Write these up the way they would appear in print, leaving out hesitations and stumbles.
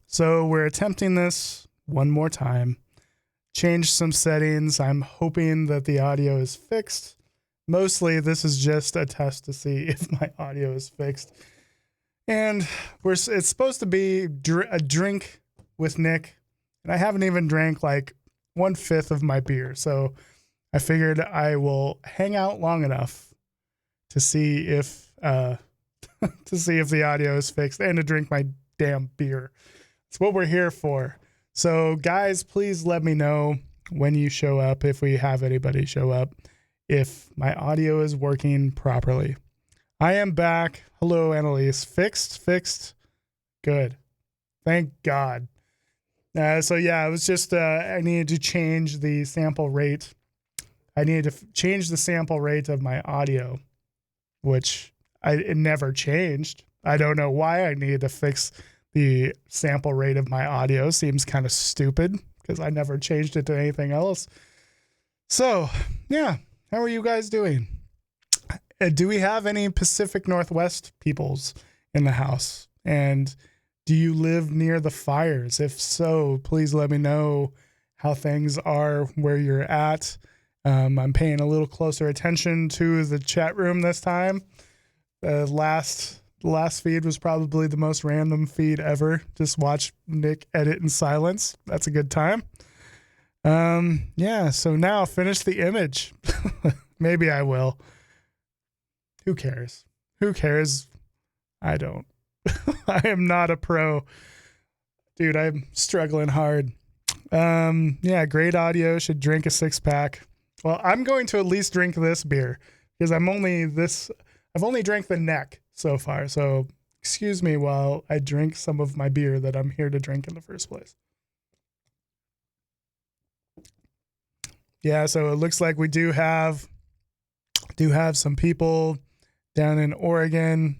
So we're attempting this one more time. Change some settings. I'm hoping that the audio is fixed. Mostly this is just a test to see if my audio is fixed. And it's supposed to be a drink with Nick. And I haven't even drank like 1/5 of my beer. So I figured I will hang out long enough to see if the audio is fixed and to drink my damn beer. It's what we're here for. So guys, please let me know when you show up, if we have anybody show up, if my audio is working properly. I am back. Hello, Annalise. Fixed. Good. Thank God. So yeah, it was just, I needed to change the sample rate. I needed to change the sample rate of my audio, which it never changed. I don't know why I needed to fix the sample rate of my audio. Seems kind of stupid because I never changed it to anything else. So yeah, how are you guys doing? Do we have any Pacific Northwest peoples in the house? And do you live near the fires? If so, please let me know how things are where you're at. I'm paying a little closer attention to the chat room this time. The last feed was probably the most random feed ever. Just watch Nick edit in silence. That's a good time. Yeah, so now finish the image. Maybe I will. Who cares? I don't. I am not a pro. Dude, I'm struggling hard. Yeah, great audio. Should drink a 6-pack. Well, I'm going to at least drink this beer because I've only drank the neck so far. So excuse me while I drink some of my beer that I'm here to drink in the first place. Yeah, so it looks like we do have some people down in Oregon,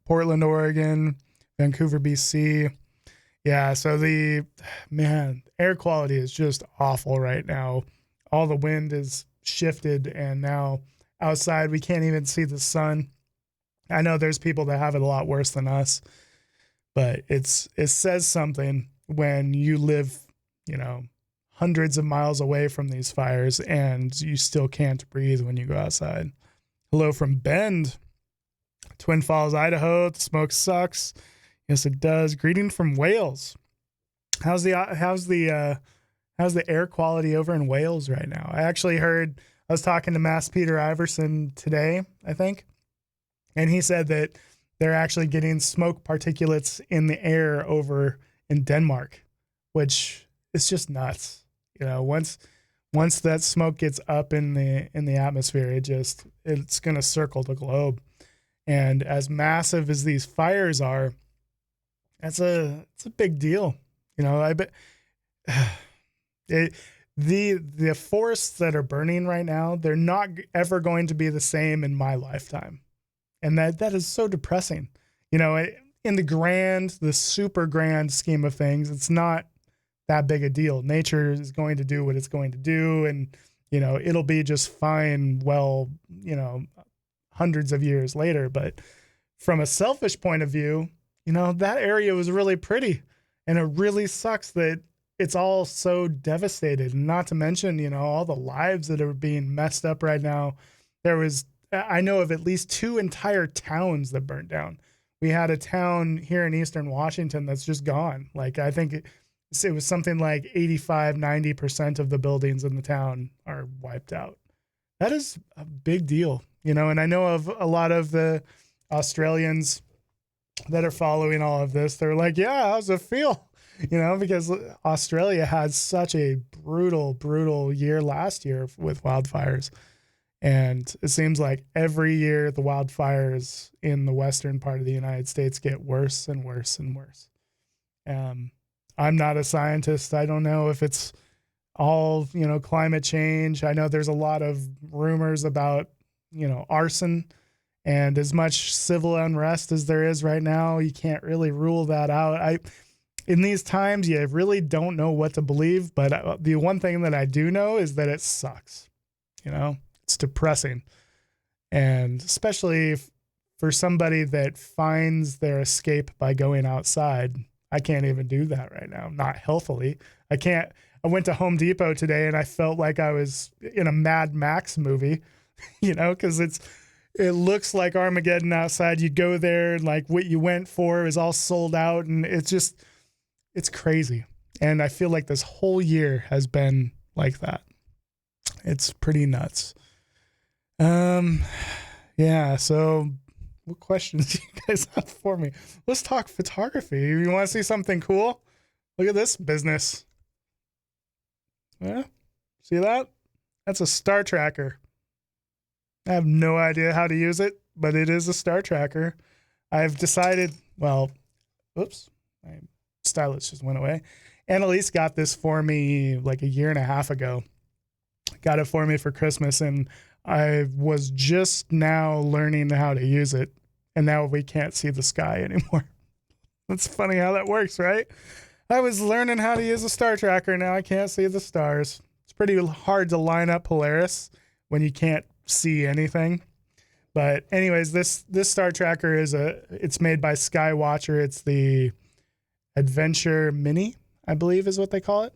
Portland, Oregon, Vancouver, BC. Yeah, so air quality is just awful right now. All the wind is shifted, and now outside we can't even see the sun. I know there's people that have it a lot worse than us, but it says something when you live, hundreds of miles away from these fires and you still can't breathe when you go outside. Hello from Bend, Twin Falls, Idaho. The smoke sucks. Yes, it does. Greeting from Wales. How's the air quality over in Wales right now? I was talking to Mass Peter Iverson today, I think, and he said that they're actually getting smoke particulates in the air over in Denmark, which is just nuts. Once that smoke gets up in the atmosphere, it's going to circle the globe. And as massive as these fires are, it's a big deal. I bet the forests that are burning right now, they're not ever going to be the same in my lifetime. And that is so depressing. In the super grand scheme of things, it's not that big a deal. Nature is going to do what it's going to do, and it'll be just fine. Well, hundreds of years later. But from a selfish point of view, that area was really pretty, and it really sucks that it's all so devastated. And not to mention, all the lives that are being messed up right now. I know of at least 2 entire towns that burnt down. We had a town here in Eastern Washington that's just gone. Like, I think it was something like 85-90% of the buildings in the town are wiped out. That is a big deal, and I know of a lot of the Australians that are following all of this. They're like, yeah, how's it feel? Because Australia had such a brutal year last year with wildfires. And it seems like every year the wildfires in the western part of the United States get worse and worse and worse. I'm not a scientist. I don't know if it's all, climate change. I know there's a lot of rumors about, arson, and as much civil unrest as there is right now, you can't really rule that out. In these times, you really don't know what to believe. But the one thing that I do know is that it sucks. It's depressing. And especially for somebody that finds their escape by going outside, I can't even do that right now, not healthily. I can't. I went to Home Depot today and I felt like I was in a Mad Max movie, because it looks like Armageddon outside. You go there and like what you went for is all sold out, and it's crazy. And I feel like this whole year has been like that. It's pretty nuts. Yeah. So what questions do you guys have for me? Let's talk photography. You want to see something cool? Look at this business. Yeah. See that? That's a star tracker. I have no idea how to use it, but it is a star tracker. I've decided, well, oops, my stylus just went away. Annalise got this for me like a year and a half ago. Got it for me for Christmas, and I was just now learning how to use it, and now we can't see the sky anymore. It's funny how that works, right? I was learning how to use a star tracker, now I can't see the stars. It's pretty hard to line up Polaris when you can't see anything. But anyways, this star tracker it's made by Skywatcher. It's the Adventure Mini, I believe is what they call it.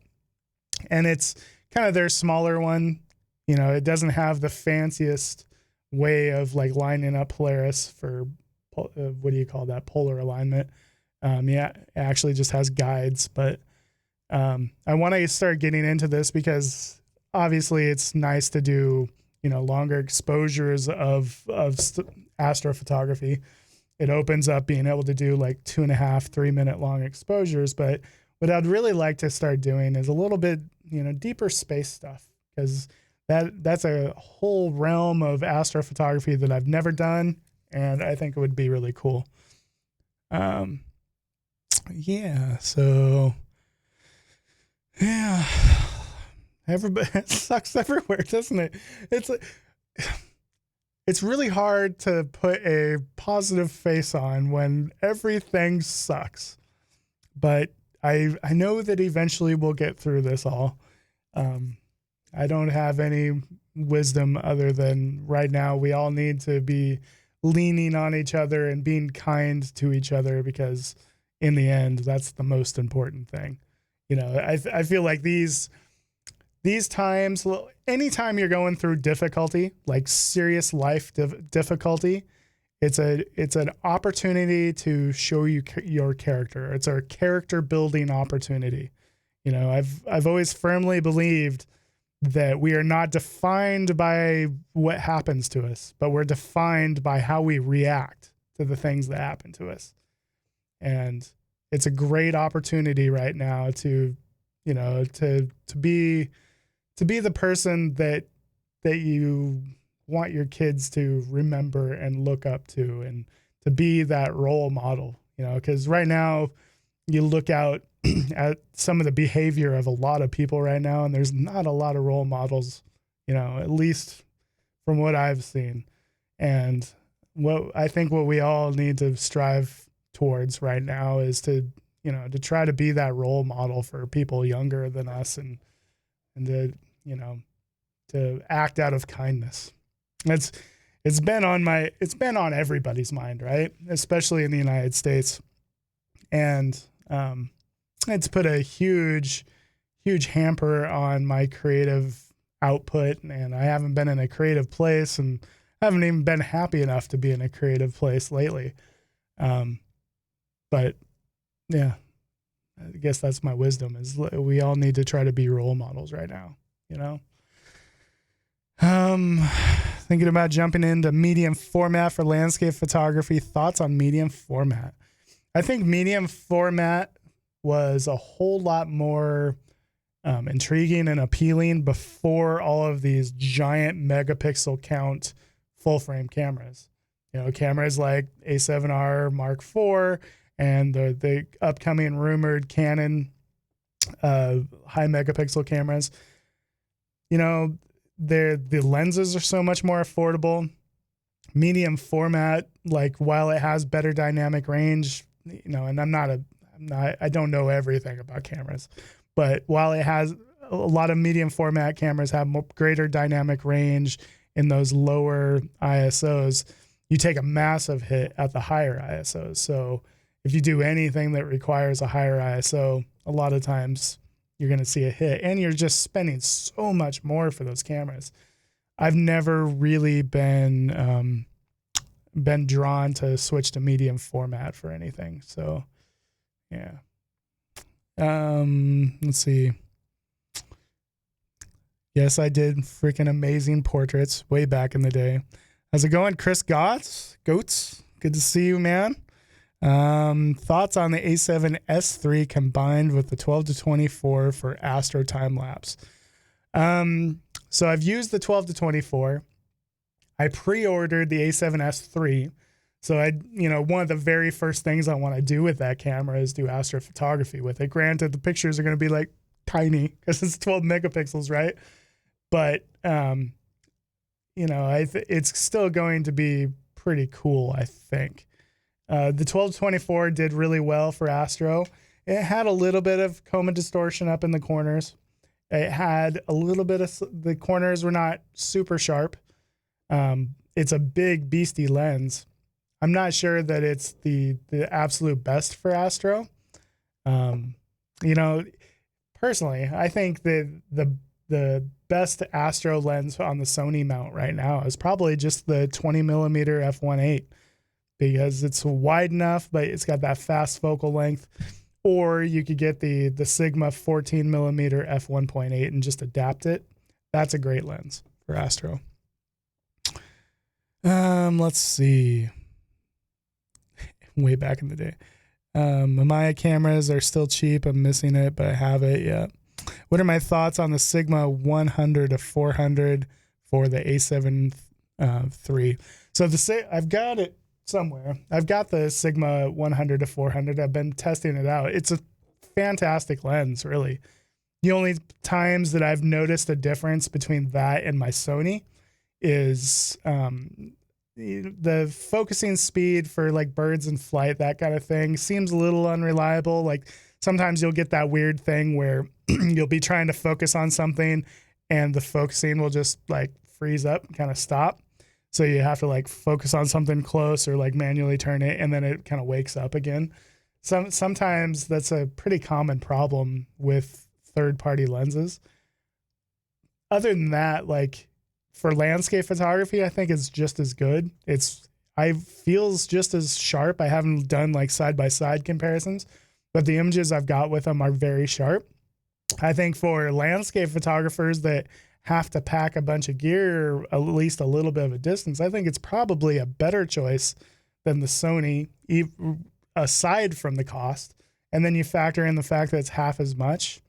And it's kind of their smaller one. It doesn't have the fanciest way of like lining up Polaris for, what do you call that? Polar alignment. It actually just has guides, but I want to start getting into this because obviously it's nice to do, longer exposures of astrophotography. It opens up being able to do like 2.5, 3 minute long exposures. But what I'd really like to start doing is a little bit, deeper space stuff, because that's a whole realm of astrophotography that I've never done, and I think it would be really cool. So everybody, it sucks everywhere, doesn't it? It's really hard to put a positive face on when everything sucks, but I know that eventually we'll get through this all. I don't have any wisdom other than right now we all need to be leaning on each other and being kind to each other, because in the end, that's the most important thing. I feel like these times, anytime you're going through difficulty, like serious life difficulty, it's an opportunity to show you your character. It's a character building opportunity. I've always firmly believed that we are not defined by what happens to us, but we're defined by how we react to the things that happen to us. And it's a great opportunity right now to be the person that you want your kids to remember and look up to, and to be that role model, because right now you look out at some of the behavior of a lot of people right now, and there's not a lot of role models, at least from what I've seen. And what we all need to strive towards right now is to try to be that role model for people younger than us, and to act out of kindness. It's been on everybody's mind, right? Especially in the United States. And it's put a huge hamper on my creative output, and I haven't been in a creative place, and I haven't even been happy enough to be in a creative place lately. But yeah, I guess that's my wisdom, is we all need to try to be role models right now, Thinking about jumping into medium format for landscape photography. Thoughts on medium format? I think medium format was a whole lot more intriguing and appealing before all of these giant megapixel count full frame cameras. Cameras like A7R Mark IV and the upcoming rumored Canon high megapixel cameras. The lenses are so much more affordable. Medium format, like, while it has better dynamic range, and I don't know everything about cameras, but while it has a lot of medium format cameras have greater dynamic range in those lower ISOs, you take a massive hit at the higher ISOs. So if you do anything that requires a higher ISO, a lot of times you're going to see a hit, and you're just spending so much more for those cameras. I've never really been drawn to switch to medium format for anything. So yeah. Let's see. Yes, I did freaking amazing portraits way back in the day. How's it going, Chris Goats? Good to see you, man. Thoughts on the A7S III combined with the 12-24 for Astro time lapse. So I've used the 12-24. I pre-ordered the A7S III. So one of the very first things I want to do with that camera is do astrophotography with it. Granted, the pictures are going to be like tiny because it's 12 megapixels, right? But it's still going to be pretty cool, I think. The 12-24 did really well for Astro. It had a little bit of chroma distortion up in the corners. It had a little bit of, the corners were not super sharp. It's a big beastie lens. I'm not sure that it's the absolute best for Astro. Personally, I think that the best Astro lens on the Sony mount right now is probably just the 20mm f1.8, because it's wide enough, but it's got that fast focal length. Or you could get the Sigma 14mm f1.8 and just adapt it. That's a great lens for Astro. Let's see. Way back in the day. Mamiya cameras are still cheap. I'm missing it, but I have it. Yeah. What are my thoughts on the Sigma 100-400 for the A7 III? So I've got it somewhere. I've got the Sigma 100-400. I've been testing it out. It's a fantastic lens, really. The only times that I've noticed a difference between that and my Sony is the focusing speed for like birds in flight, that kind of thing, seems a little unreliable. Like sometimes you'll get that weird thing where you'll be trying to focus on something and the focusing will just like freeze up, kind of stop. So you have to like focus on something close or like manually turn it, and then it kind of wakes up again. Sometimes that's a pretty common problem with third-party lenses. Other than that, like for landscape photography, I think it's just as good. I feels just as sharp. I haven't done like side-by-side comparisons, but the images I've got with them are very sharp. I think for landscape photographers that have to pack a bunch of gear, or at least a little bit of a distance, I think it's probably a better choice than the Sony, aside from the cost. And then you factor in the fact that it's half as much.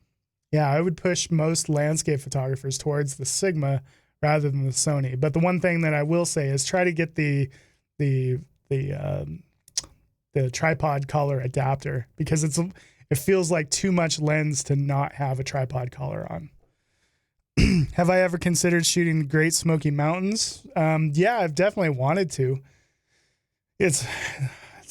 Yeah, I would push most landscape photographers towards the Sigma rather than the Sony. But the one thing that I will say is try to get the tripod collar adapter, because it feels like too much lens to not have a tripod collar on. Have I ever considered shooting Great Smoky Mountains? Yeah, I've definitely wanted to. It's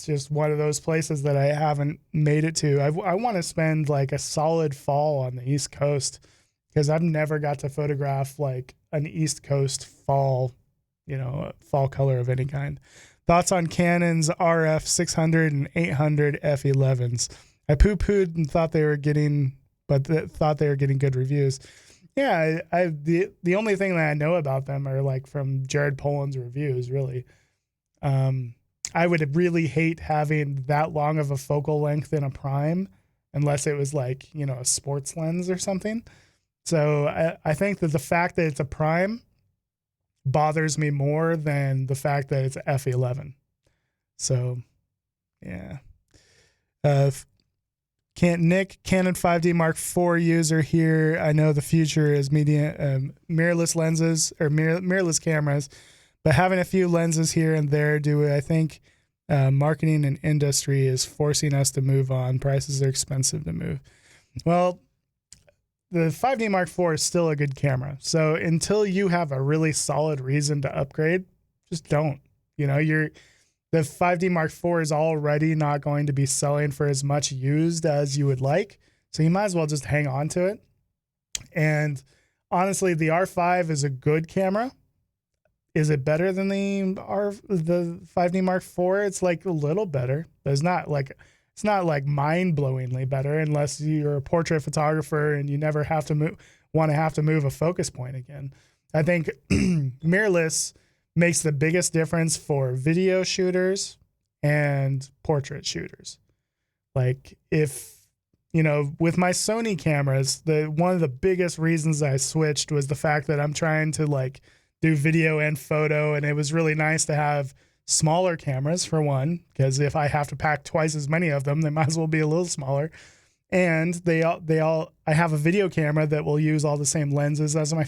just one of those places that I haven't made it to. I want to spend like a solid fall on the East Coast, because I've never got to photograph like an East Coast fall, fall color of any kind. Thoughts on Canon's RF 600 and 800 f11s? I poo-pooed and thought they were getting good reviews. Yeah, the only thing that I know about them are like from Jared Poland's reviews, really. I would really hate having that long of a focal length in a prime, unless it was like, a sports lens or something. So I think that the fact that it's a prime bothers me more than the fact that it's f11. So, yeah. Nick, Canon 5D Mark IV user here. I know the future is mirrorless lenses or mirrorless cameras, but having a few lenses here and there, I think marketing and industry is forcing us to move on. Prices are expensive to move. Well, the 5D Mark IV is still a good camera. So until you have a really solid reason to upgrade, just don't. The 5D Mark IV is already not going to be selling for as much used as you would like. So you might as well just hang on to it. And honestly, the R5 is a good camera. is it better than the 5D Mark IV? It's like a little better, but it's not like mind-blowingly better unless you're a portrait photographer and you never have to move a focus point again. I think mirrorless makes the biggest difference for video shooters and portrait shooters. Like if, with my Sony cameras, one of the biggest reasons I switched was the fact that I'm trying to like do video and photo, and it was really nice to have smaller cameras for one, because if I have to pack twice as many of them, they might as well be a little smaller. And I have a video camera that will use all the same lenses as my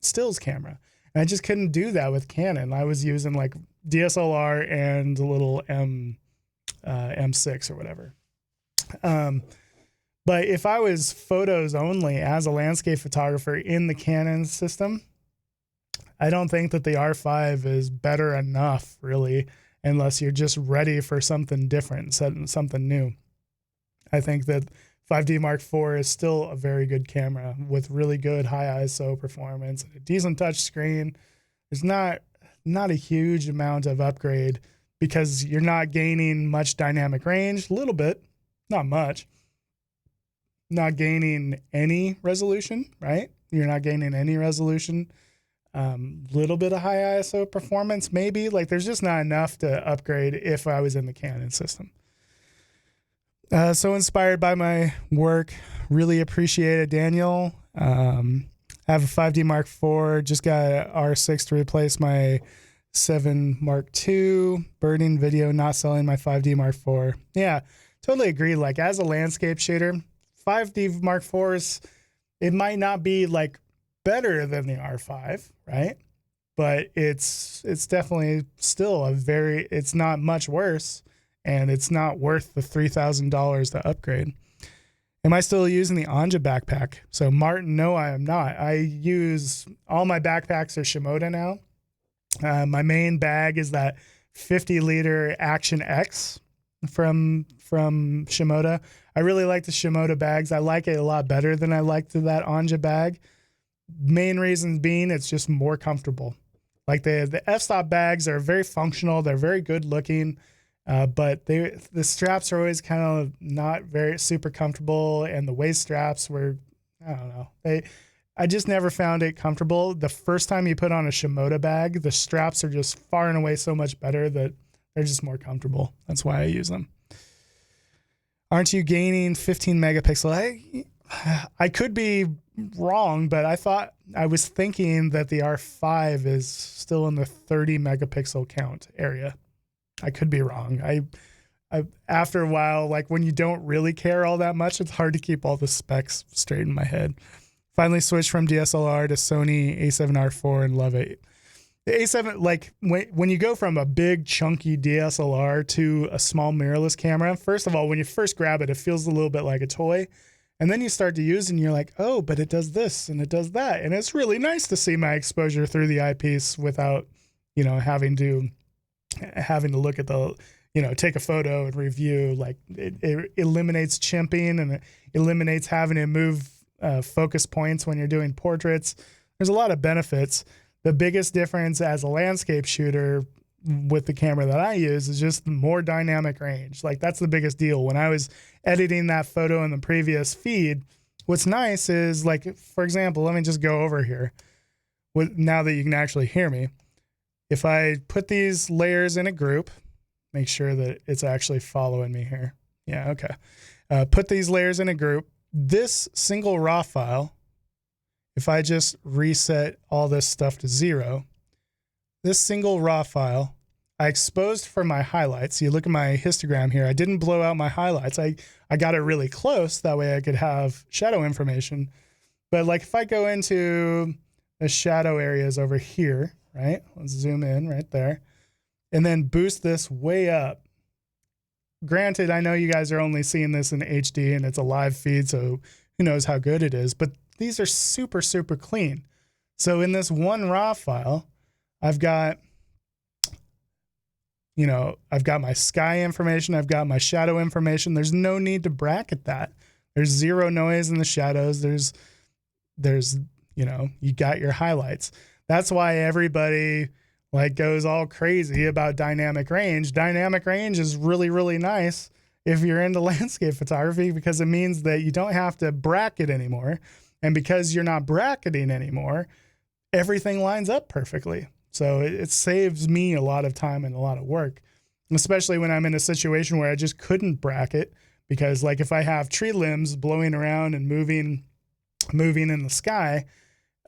stills camera. And I just couldn't do that with Canon. I was using like DSLR and a little M6 or whatever. But if I was photos only as a landscape photographer in the Canon system, I don't think that the R5 is better enough, really, unless you're just ready for something different, something new. I think that 5D Mark IV is still a very good camera with really good high ISO performance, a decent touch screen. There's not a huge amount of upgrade because you're not gaining much dynamic range, a little bit, not much. Not gaining any resolution, right? You're not gaining any resolution. Little bit of high ISO performance, maybe. Like there's just not enough to upgrade if I was in the Canon system. So inspired by my work, really appreciate it, Daniel. I have a 5D Mark IV, just got an R6 to replace my 7 Mark II, birding video, not selling my 5D Mark IV. Yeah, totally agree. Like as a landscape shooter, 5D Mark IVs, it might not be like better than the R5, right? But it's definitely still it's not much worse, and it's not worth the $3,000 to upgrade. Am I still using the Anja backpack? So Martin, no, I am not. All my backpacks are Shimoda now. My main bag is that 50-liter Action X from Shimoda. I really like the Shimoda bags. I like it a lot better than I liked that Anja bag. Main reason being it's just more comfortable. Like the f-stop bags are very functional. They're very good looking, but the straps are always kind of not very super comfortable, and the waist straps were, I don't know. I just never found it comfortable. The first time you put on a Shimoda bag, the straps are just far and away so much better that they're just more comfortable. That's why I use them. Aren't you gaining 15 megapixel? I could be wrong, but I was thinking that the R5 is still in the 30 megapixel count area. I could be wrong. I after a while, like when you don't really care all that much, it's hard to keep all the specs straight in my head. Finally switched from DSLR to Sony A7R4 and love it. The A7, like when you go from a big chunky DSLR to a small mirrorless camera, first of all, when you first grab it, it feels a little bit like a toy. And then you start to use it and you're like, oh, but it does this and it does that. And it's really nice to see my exposure through the eyepiece without, having to look at the, take a photo and review. Like it eliminates chimping, and it eliminates having to move focus points when you're doing portraits. There's a lot of benefits. The biggest difference as a landscape shooter with the camera that I use is just more dynamic range. Like that's the biggest deal. When I was editing that photo in the previous feed, what's nice is, like, for example, let me just go over here now that you can actually hear me. If I put these layers in a group, make sure that it's actually following me here. Yeah. Okay. Put these layers in a group. This single raw file, if I just reset all this stuff to 0, this single raw file, I exposed for my highlights. You look at my histogram here. I didn't blow out my highlights. I got it really close. That way I could have shadow information. But like if I go into the shadow areas over here, right? Let's zoom in right there. And then boost this way up. Granted, I know you guys are only seeing this in HD and it's a live feed, so who knows how good it is. But these are super, super clean. So in this one raw file, I've got my sky information. I've got my shadow information. There's no need to bracket that. There's zero noise in the shadows. There's you got your highlights. That's why everybody like goes all crazy about dynamic range. Dynamic range is really, really nice if you're into landscape photography because it means that you don't have to bracket anymore. And because you're not bracketing anymore, everything lines up perfectly. So it saves me a lot of time and a lot of work, especially when I'm in a situation where I just couldn't bracket because like if I have tree limbs blowing around and moving in the sky,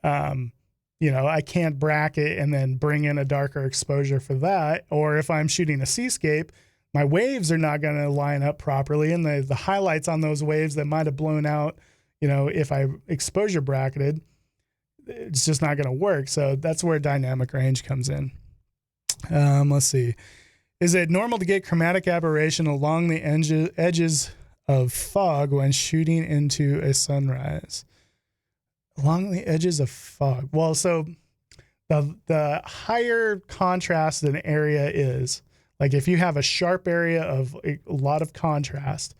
I can't bracket and then bring in a darker exposure for that. Or if I'm shooting a seascape, my waves are not going to line up properly. And the highlights on those waves that might have blown out, if I exposure bracketed, it's just not going to work. So that's where dynamic range comes in. Let's see. Is it normal to get chromatic aberration along the edges of fog when shooting into a sunrise? Along the edges of fog. Well, so the higher contrast an area is, like if you have a sharp area of a lot of contrast,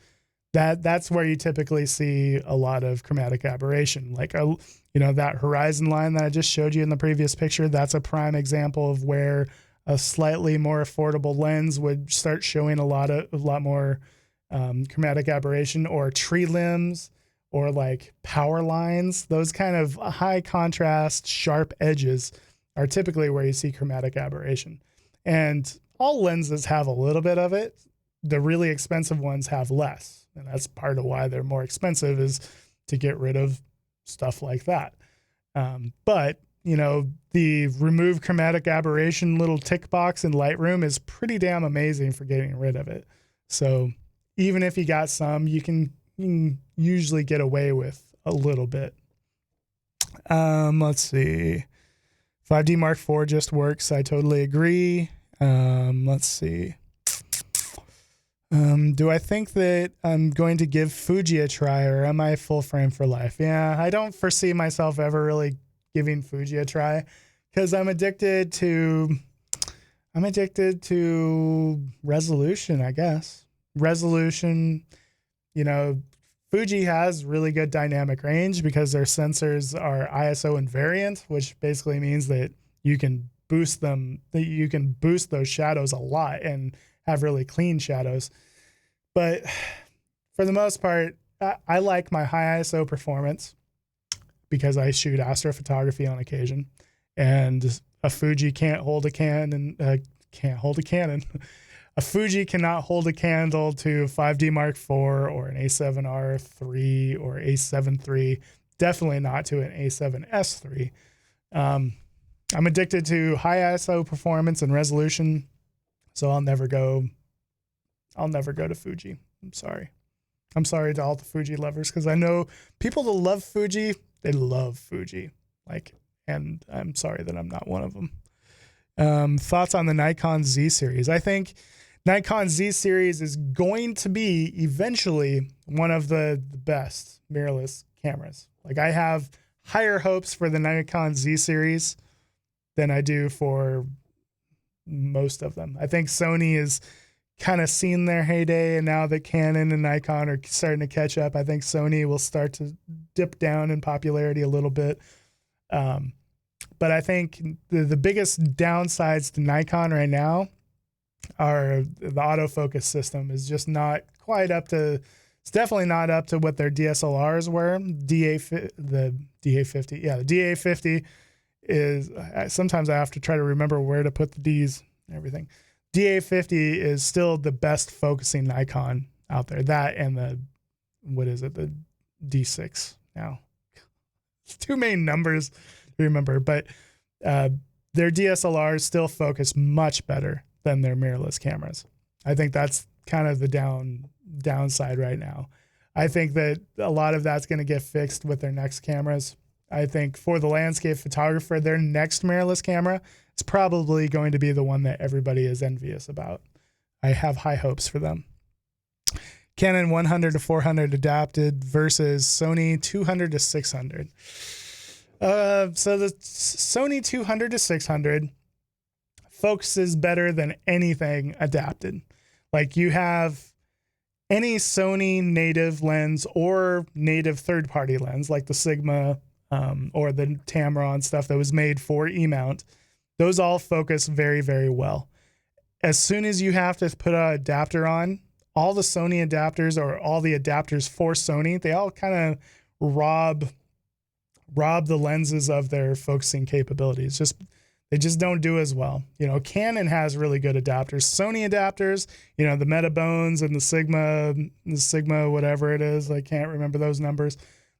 that's where you typically see a lot of chromatic aberration. Like that horizon line that I just showed you in the previous picture, that's a prime example of where a slightly more affordable lens would start showing a lot more chromatic aberration, or tree limbs, or like power lines. Those kind of high contrast, sharp edges are typically where you see chromatic aberration. And all lenses have a little bit of it. The really expensive ones have less. And that's part of why they're more expensive, is to get rid of stuff like that. But the remove chromatic aberration little tick box in Lightroom is pretty damn amazing for getting rid of it. So even if you got some, you can usually get away with a little bit. Let's see. 5D Mark IV just works. I totally agree. Let's see. Do I think that I'm going to give Fuji a try, or am I full frame for life? Yeah, I don't foresee myself ever really giving Fuji a try because I'm addicted to resolution, I guess. Resolution, Fuji has really good dynamic range because their sensors are ISO invariant, which basically means that you can boost those shadows a lot and have really clean shadows. But for the most part, I like my high ISO performance because I shoot astrophotography on occasion, and a Fuji can't hold a cannon. A Fuji cannot hold a candle to 5D Mark IV or an A7R III or A7 III. Definitely not to an A7S III. I'm addicted to high ISO performance and resolution, so I'll never go to Fuji. I'm sorry. I'm sorry to all the Fuji lovers, because I know people that love Fuji, they love Fuji. And I'm sorry that I'm not one of them. Thoughts on the Nikon Z series? I think Nikon Z series is going to be eventually one of the best mirrorless cameras. Like, I have higher hopes for the Nikon Z series than I do for most of them. I think Sony is kind of seen their heyday, and now that Canon and Nikon are starting to catch up, I think Sony will start to dip down in popularity a little bit. But I think the biggest downsides to Nikon right now are the autofocus system is just not quite up to. It's definitely not up to what their DSLRs were. The DA50 is. Sometimes I have to try to remember where to put the D's and everything. DA50 is still the best focusing Nikon out there. That and the D6 now. It's two main numbers to remember, but their DSLRs still focus much better than their mirrorless cameras. I think that's kind of the downside right now. I think that a lot of that's going to get fixed with their next cameras. I think for the landscape photographer, their next mirrorless camera is probably going to be the one that everybody is envious about. I have high hopes for them. Canon 100 to 400 adapted versus Sony 200 to 600. So the Sony 200 to 600 focuses better than anything adapted. Like, you have any Sony native lens or native third-party lens, like the Sigma or the Tamron stuff that was made for E-mount, those all focus very, very well. As soon as you have to put an adapter on, all the Sony adapters or all the adapters for Sony, they all kind of rob the lenses of their focusing capabilities. They just don't do as well. You know, Canon has really good adapters. Sony adapters, you know, the Metabones and the Sigma, whatever it is, I can't remember those numbers.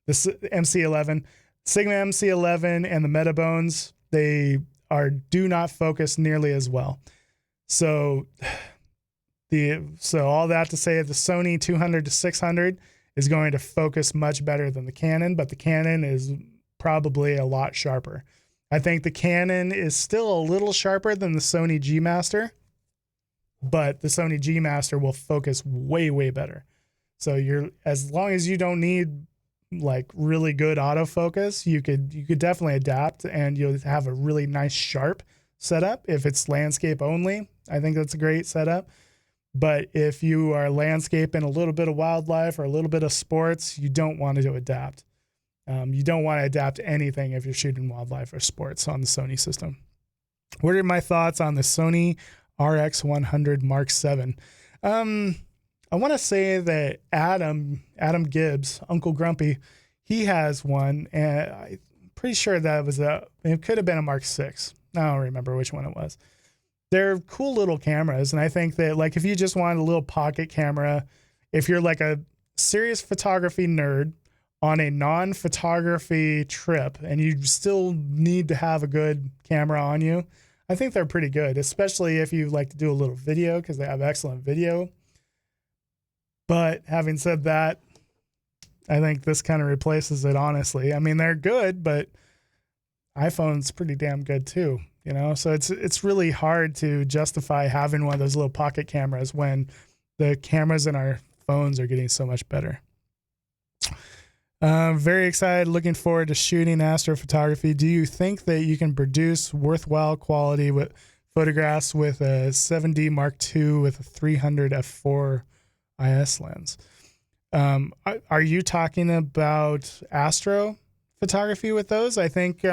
The MC11, Sigma MC11 and the Metabones, they do not focus nearly as well. So all that to say, the Sony 200 to 600 is going to focus much better than the Canon, but the Canon is probably a lot sharper. I think the Canon is still a little sharper than the Sony G Master, but the Sony G Master will focus way, way better. So as long as you don't need like really good autofocus, you could definitely adapt and you'll have a really nice sharp setup. If it's landscape only, I think that's a great setup. But if you are landscaping a little bit of wildlife or a little bit of sports, you don't want to adapt. You don't want to adapt anything if you're shooting wildlife or sports on the Sony system. What are my thoughts on the Sony RX100 Mark VII? I want to say that Adam Gibbs, Uncle Grumpy, he has one, and I'm pretty sure that it could have been a Mark VI. I don't remember which one it was. They're cool little cameras, and I think that like if you just want a little pocket camera, if you're like a serious photography nerd on a non-photography trip and you still need to have a good camera on you, I think they're pretty good, especially if you like to do a little video because they have excellent video. But having said that, I think this kind of replaces it, honestly. I mean, they're good, but iPhone's pretty damn good too, you know? So it's really hard to justify having one of those little pocket cameras when the cameras in our phones are getting so much better. Very excited, looking forward to shooting astrophotography. Do you think that you can produce worthwhile quality with photographs with a 7D Mark II with a 300 f4 IS lens? Are you talking about astro photography with those? I think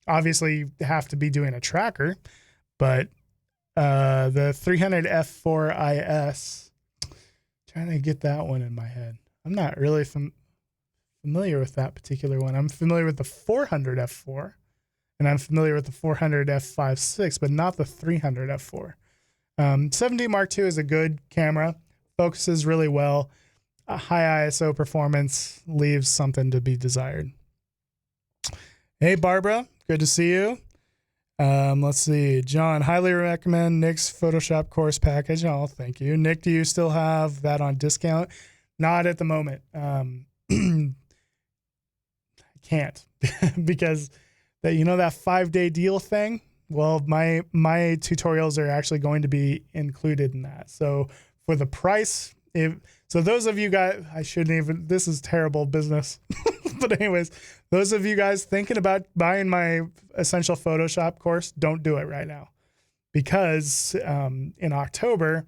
obviously you have to be doing a tracker, but the 300 f4 IS, trying to get that one in my head. I'm not really familiar with that particular one. I'm familiar with the 400 f4, and I'm familiar with the 400 f5.6, but not the 300 f4. 7D Mark II is a good camera, focuses really well. A high ISO performance leaves something to be desired. Hey, Barbara, good to see you. Let's see. John, highly recommend Nick's Photoshop course package. Oh, thank you. Nick, do you still have that on discount? Not at the moment. I can't because that, you know, that 5-day deal thing. Well, my tutorials are actually going to be included in that. So for the price, so those of you guys, this is terrible business. But anyways, those of you guys thinking about buying my Essential Photoshop course, don't do it right now. Because in October,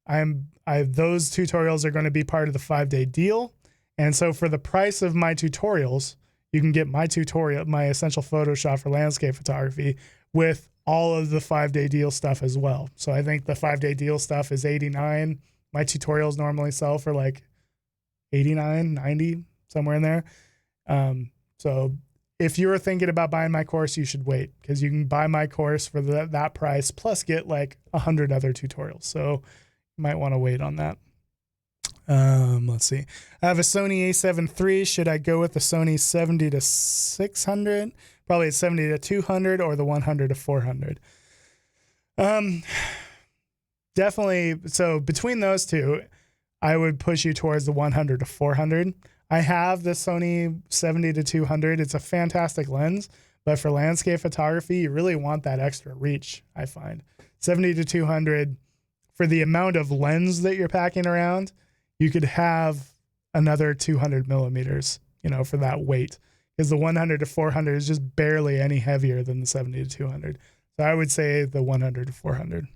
those tutorials are going to be part of the 5-day deal. And so for the price of my tutorials, you can get my Essential Photoshop for landscape photography with all of the 5-day deal stuff as well. So I think the 5-day deal stuff is $89. My tutorials normally sell for like $89, $90, somewhere in there. So if you're thinking about buying my course, you should wait because you can buy my course for that price plus get like 100 other tutorials. So you might want to wait on that. Let's see. I have a Sony a7 III. Should I go with the Sony 70 to 600? Probably a 70 to 200 or the 100 to 400. Definitely. So between those two, I would push you towards the 100 to 400. I have the Sony 70 to 200. It's a fantastic lens, but for landscape photography, you really want that extra reach, I find. 70 to 200, for the amount of lens that you're packing around, you could have another 200 millimeters, you know, for that weight. Because the 100 to 400 is just barely any heavier than the 70 to 200. So I would say the 100 to 400.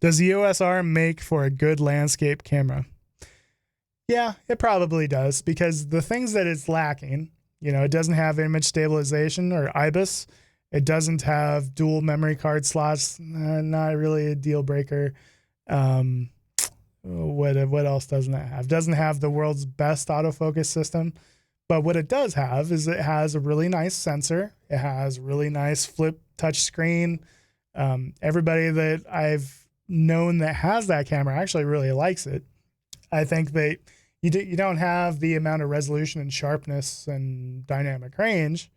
Does the EOS R make for a good landscape camera? Yeah, it probably does, because the things that it's lacking, you know, it doesn't have image stabilization or IBIS, It doesn't have dual memory card slots. Not really a deal breaker. What else doesn't it have? Doesn't have the world's best autofocus system. But what it does have is it has a really nice sensor. It has really nice flip touch screen. Everybody that I've known that has that camera actually really likes it. I think that you don't have the amount of resolution and sharpness and dynamic range,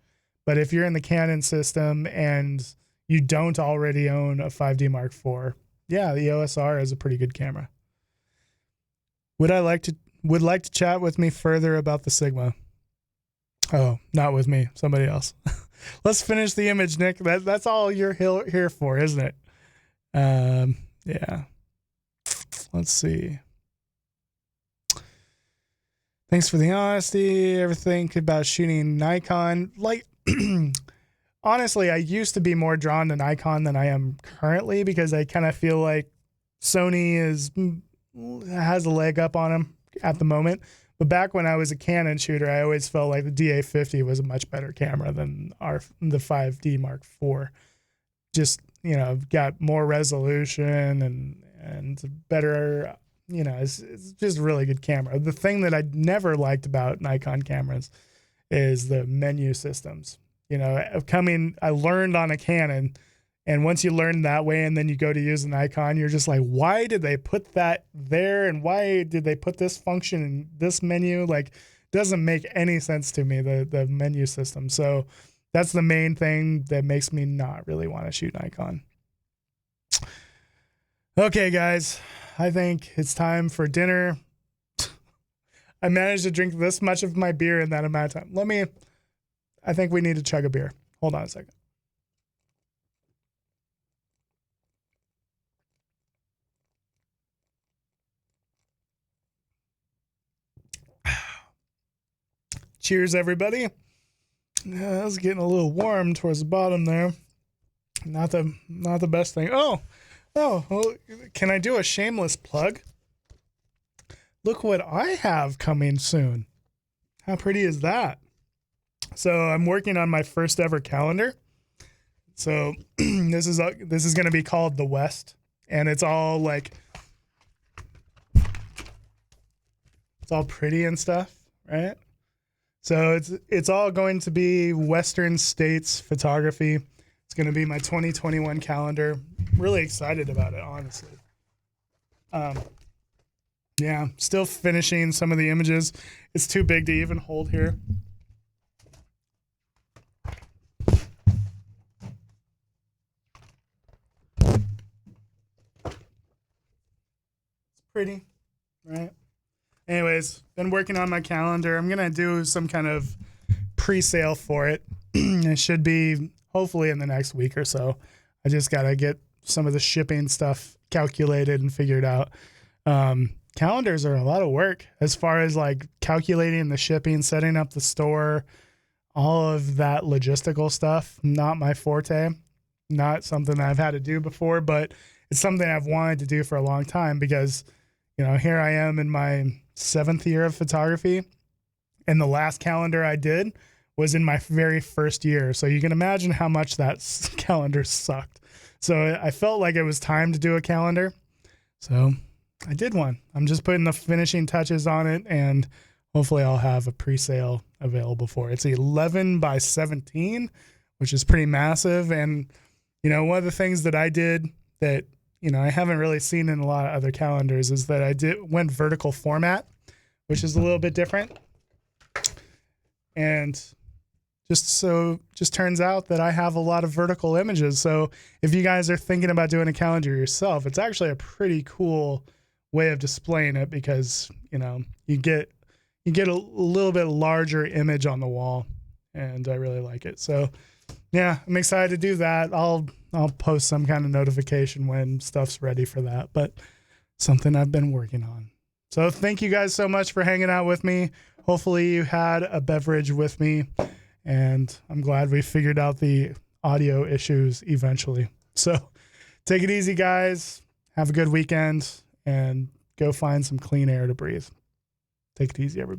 but if you're in the Canon system and you don't already own a 5D Mark IV, yeah, the EOS R is a pretty good camera. Would like to chat with me further about the Sigma? Oh, not with me, somebody else. Let's finish the image, Nick. That's all you're here for, isn't it? Yeah. Let's see. Thanks for the honesty. Everything about shooting Nikon. Like, honestly, I used to be more drawn to Nikon than I am currently because I kind of feel like Sony has a leg up on them at the moment. But back when I was a Canon shooter, I always felt like the DA50 was a much better camera than the 5D Mark IV. Just, got more resolution and better, it's just a really good camera. The thing that I never liked about Nikon cameras is the menu systems. I learned on a Canon, and once you learn that way and then you go to use an Nikon, you're just like, why did they put that there? And why did they put this function in this menu? Like, doesn't make any sense to me, the menu system. So that's the main thing that makes me not really want to shoot Nikon. Okay, guys, I think it's time for dinner. I managed to drink this much of my beer in that amount of time. I think we need to chug a beer. Hold on a second. Cheers, everybody. That was getting a little warm towards the bottom there. Not the best thing. Oh, well, can I do a shameless plug? Look what I have coming soon. How pretty is that? So I'm working on my first ever calendar. So this is going to be called The West, and it's all like, it's all pretty and stuff, right? So it's all going to be Western States photography. It's going to be my 2021 calendar. Really excited about it, honestly. Yeah, still finishing some of the images. It's too big to even hold here. It's pretty, right? Anyways, been working on my calendar. I'm going to do some kind of pre-sale for it. It should be hopefully in the next week or so. I just got to get some of the shipping stuff calculated and figured out. Calendars are a lot of work as far as like calculating the shipping, setting up the store, all of that logistical stuff. Not my forte, not something that I've had to do before, but it's something I've wanted to do for a long time because, here I am in my 7th year of photography, and the last calendar I did was in my very first year. So you can imagine how much that calendar sucked. So I felt like it was time to do a calendar. So I did one. I'm just putting the finishing touches on it, and hopefully I'll have a pre-sale available for it. It's 11 by 17, which is pretty massive. And, one of the things that I did that, I haven't really seen in a lot of other calendars is that I went vertical format, which is a little bit different. And just turns out that I have a lot of vertical images. So if you guys are thinking about doing a calendar yourself, it's actually a pretty cool way of displaying it because, you get a little bit larger image on the wall, and I really like it. So yeah, I'm excited to do that. I'll post some kind of notification when stuff's ready for that, but something I've been working on. So thank you guys so much for hanging out with me. Hopefully you had a beverage with me, and I'm glad we figured out the audio issues eventually. So take it easy, guys. Have a good weekend, and go find some clean air to breathe. Take it easy, everybody.